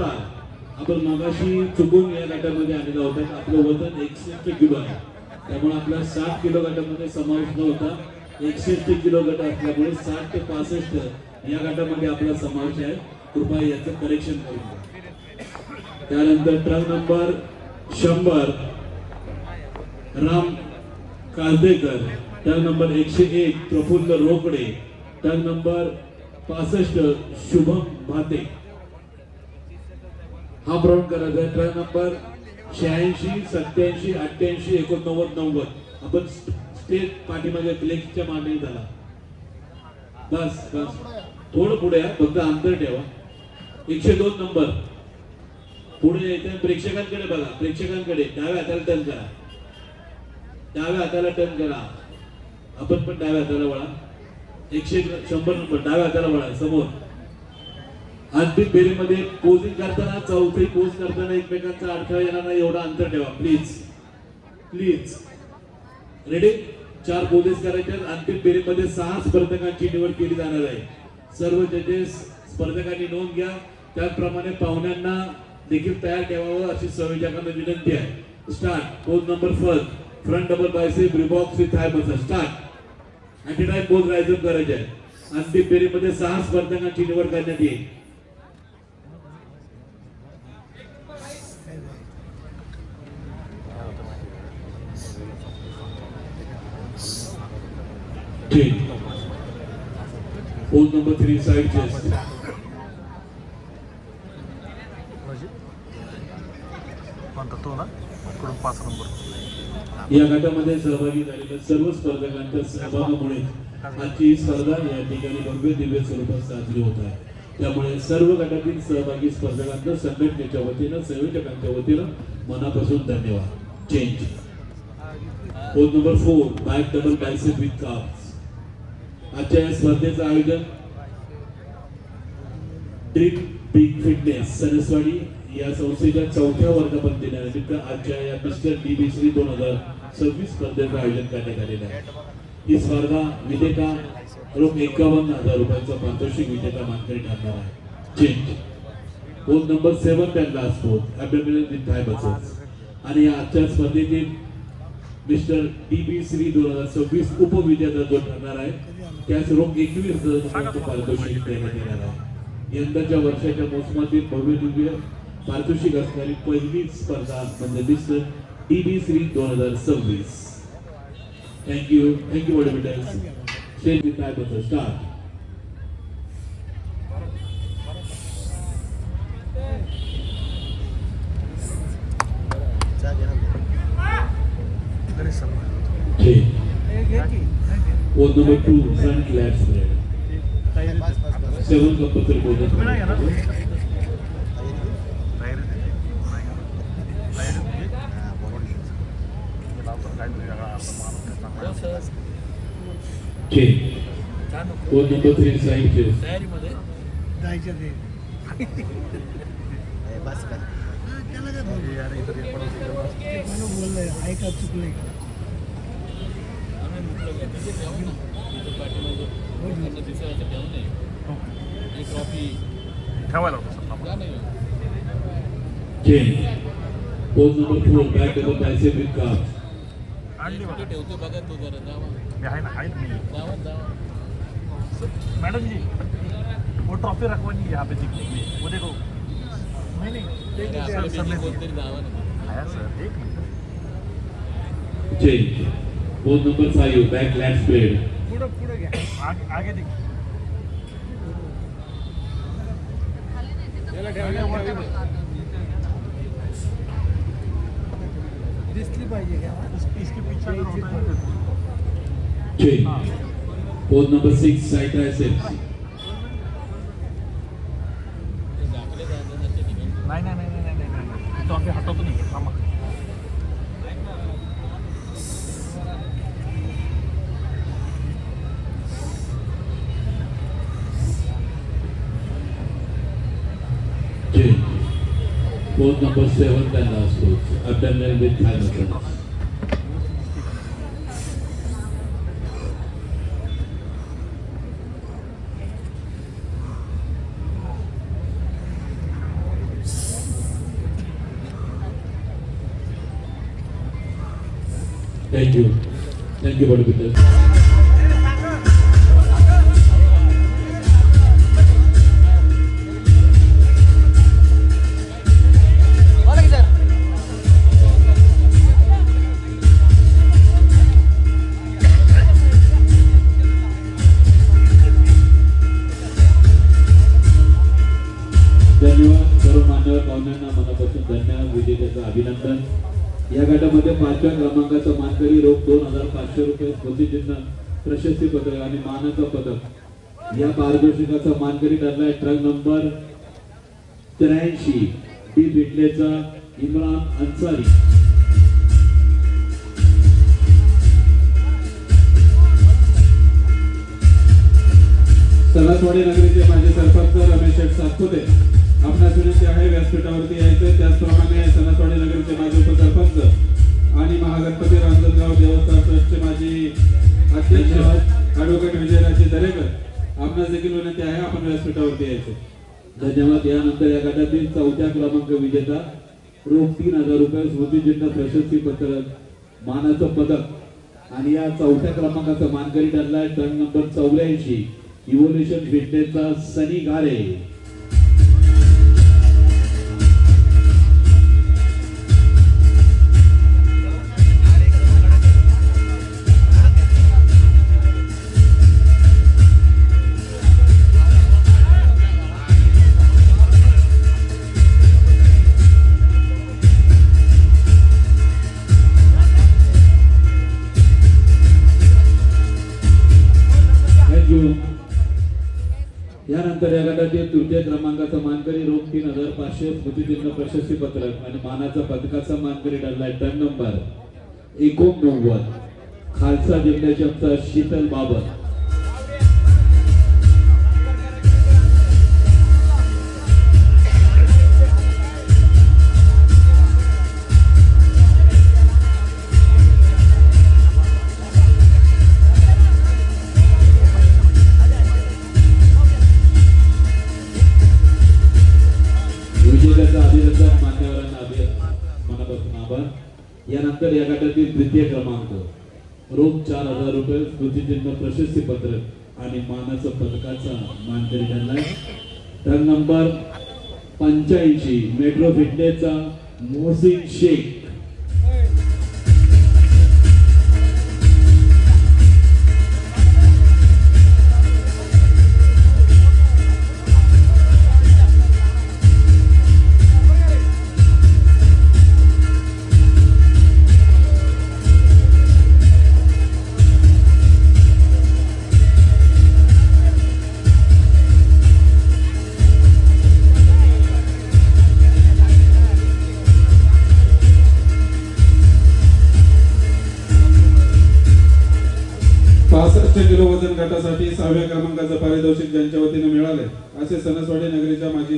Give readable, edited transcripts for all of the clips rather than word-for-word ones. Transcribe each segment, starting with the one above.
जोरदार. आपण मगाशी चुकून या गटामध्ये आलेला होता. आपलं वजन 61 किलो आहे, त्यामुळे आपला 60 किलो गटामध्ये समावेश नव्हता. 61 किलो गट असल्यामुळे 60 ते 65 या गटामध्ये आपला समावेश आहे. कृपया याचं करेक्शन करून द्या. त्यानंतर truck number 100 Ram Kajdekar, truck number 101 Prafulla Rokade, truck number 65 Shubham Bhate. हा प्रॉन करायचा आहे. Truck number 86 87 88 89 90. आपण स्टेट पाठीमागे फ्लेक्सच्या मागे झाला. बस बस थोडं पुढे या, फक्त अंतर ठेवा. 102 नंबर पुढे येते. प्रेक्षकांकडे बघा, प्रेक्षकांकडे डाव्या हाताला टर्न करा, डाव्या हाताला टर्न करा. आपण पण डाव्या हाताला वळा. 100 नंबर डाव्या हाताला वळा समोर. अंतिम फेरीमध्ये पोजिंग करताना, चौथी पोज करताना एकमेकांचा अडथळा येणार नाही एवढा अंतर ठेवा प्लीज प्लीज. रेडी? 4 पोजेस करायचे. अंतिम फेरीमध्ये 6 स्पर्धकांची निवड केली जाणार आहे. सर्व जजेस स्पर्धकांनी नोंद घ्या. त्याचप्रमाणे पाहुण्यांना देखील तयार ठेवावं अशी संयोजकांना विनंती आहे. Start. Pose number 1 front double bicep रिबॉक्स विथ थाय मसल. स्टार्ट. अँटी टाइम पोज राइज अप करायचे आहे. अंतिम फेरीमध्ये 6 स्पर्धकांची निवड करण्यात येईल. ठीक. Pose number 3 side chest. या गटामध्ये सहभागी झालेल्या सर्व स्पर्धकांच्या सहभागामुळे आजची ही स्पर्धा या ठिकाणी भव्य दिव्य स्वरूपात साजरी होत आहे. त्यामुळे सर्व गटातील सहभागी स्पर्धकांना संघटनेच्या वतीनं, संयोजकांच्या वतीनं मनापासून धन्यवाद. Change. Pose number 4 back double bicep with carbs. आजच्या या स्पर्धेचं आयोजन ड्रीम बिग फिटनेस सणसवाडी या संस्थेच्या 4थ्या वर्धापन दिनानिमित्त आजच्या या मिस्टर DBC 2026 स्पर्धेचं आयोजन करण्यात आलेलं आहे. ही स्पर्धा विजेता रोख 51,000 रुपयांचा पारितोषिक विजेता मानकरी ठरणार आहे. Change. Pose number 7 and last pose abdominal with thigh muscles. आणि या आजच्या स्पर्धेतील मिस्टर DBC 2026 उपविजेता जो ठरणार आहे त्यास रोख 21,000 रुपयांचं पारितोषिक देण्यात येणार आहे. यंदाच्या वर्षाच्या मोसमातील भव्य दिव्य पारितोषिक असणारी पहिली स्पर्धा म्हणजे mister DBC 2026. Thank you thank you bodybuilders. Stage with thigh muscle. Start. Pose number 2 front lat spread. 7 compulsory poses. Pose number 3 side chest. तयारीमध्ये जायचं ते बस कर. त्याला काय बोललंय ऐका चुकलंय. Pose number 4 back double bicep with calves. ठेवतो बघा तो जरा जावा. आहे ना आहे मी जावा जावा. मैडम जी वो ट्रॉफी रखवानी यहाँ पे दिखने वो देखो नहीं नहीं सर कोणतरी जावा ना. आया सर एक minute. Change. Pose number 5 back lat spread. पुढे पुढे घ्या. आगे दिख त्याला ठेवलं दिसली पाहिजे घ्या. इसके पीछे अगर होता है change. Pose number 6 side triceps. दाखले जाण्यासाठी ठिकाणी नाही नाही नाही नाही नाही नाही ट्रॉफी हटवतो नाही थांबा. Change. Pose number 7 and last pose. Abdominal with thigh muscles. Thank you body builder. धन्यवाद सर्व मान्यवर पाहुण्यांना मनापासून धन्यवाद. विजेत्याचं अभिनंदन. या गटामध्ये 5व्या क्रमांकाचा मानकरी रोख 2500 रुपये, स्मृतिचिन्ह, प्रशस्ती पत्रक आणि मानाचं पदक. या पारितोषिकाचा मानकरी ठरलाय ट्रक नंबर 83 डी बिटलेचा इम्रान अन्सारी. सलासवाडी नगरीचे माजी सरपंच रमेश शेठ सातपुते आपणास विनंती आहे व्यासपीठावरती यायचं. त्याचप्रमाणे सलासवाडी नगरीचे माजी उपसरपंच आणि महागणपती रांजणगाव देवस्थान ट्रस्टचे माजी अध्यक्ष ॲडव्होकेट विजयराजे दरेकर आपणास देखील विनंती आहे आपण व्यासपीठावरती यायचं. धन्यवाद. यानंतर या गटातील 4थ्या क्रमांक विजेता रोख 3000 रुपये, स्मृतिचिन्ह, प्रशस्ती पत्रक, मानाचं पदक आणि या 4थ्या क्रमांकाचा मानकरी ठरलाय ट्रक नंबर 84 इव्होल्युशन फिटनेसचा सनी गारे. यानंतर या गटातील 3ऱ्या क्रमांकाचा मानकरी रोख 3500, स्मृतिचिन्ह, प्रशस्ती पत्रक आणि मानाचा पदकाचा मानकरी ठरलाय टर्न नंबर 89 खालसा जिल्ह्याच्या शीतल बाबर. विजेत्याचं अभिनंदन. मान्यवरांना मनापासून आभार. यानंतर या गटातील 3य क्रमांक रोख 4000 रुपये, स्मृतिचिन्ह, प्रशस्ती पत्रक आणि मानाचं पदकाचा मानकरी ठरलाय टर्न नंबर 85 मेट्रो फिटनेसचा मोहसिन शेख. किलो वजन गटासाठी 6व्या क्रमांकाचं पारितोषिक ज्यांच्या वतीने मिळाले असे सणसवाडी नगरीच्या माजी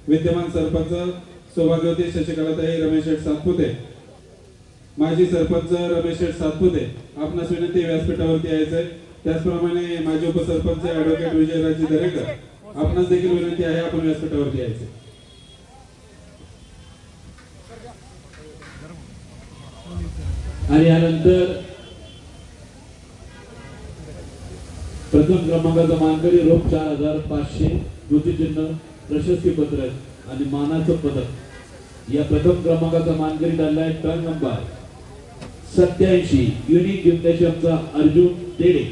विद्यमान सरपंच सौभाग्यवती शशिकलाताई रमेश शेठ सातपुते, माजी सरपंच रमेश शेठ सातपुते आपणास विनंती व्यासपीठावरती यायचंय. त्याचप्रमाणे माजी उपसरपंच ॲडव्होकेट विजयराजे दरेकर आपणास देखील विनंती आहे आपण व्यासपीठावरती यायचे. आणि यानंतर प्रथम क्रमांकाचा मानकरी रोख 4500, स्मृतिचिन्ह, प्रशस्ती पत्रक आणि मानाचं पदक. या प्रथम क्रमांकाचा मानकरी ठरलाय टर्न नंबर 87 युनिक जिम्नॅशियमचा अर्जुन देडे.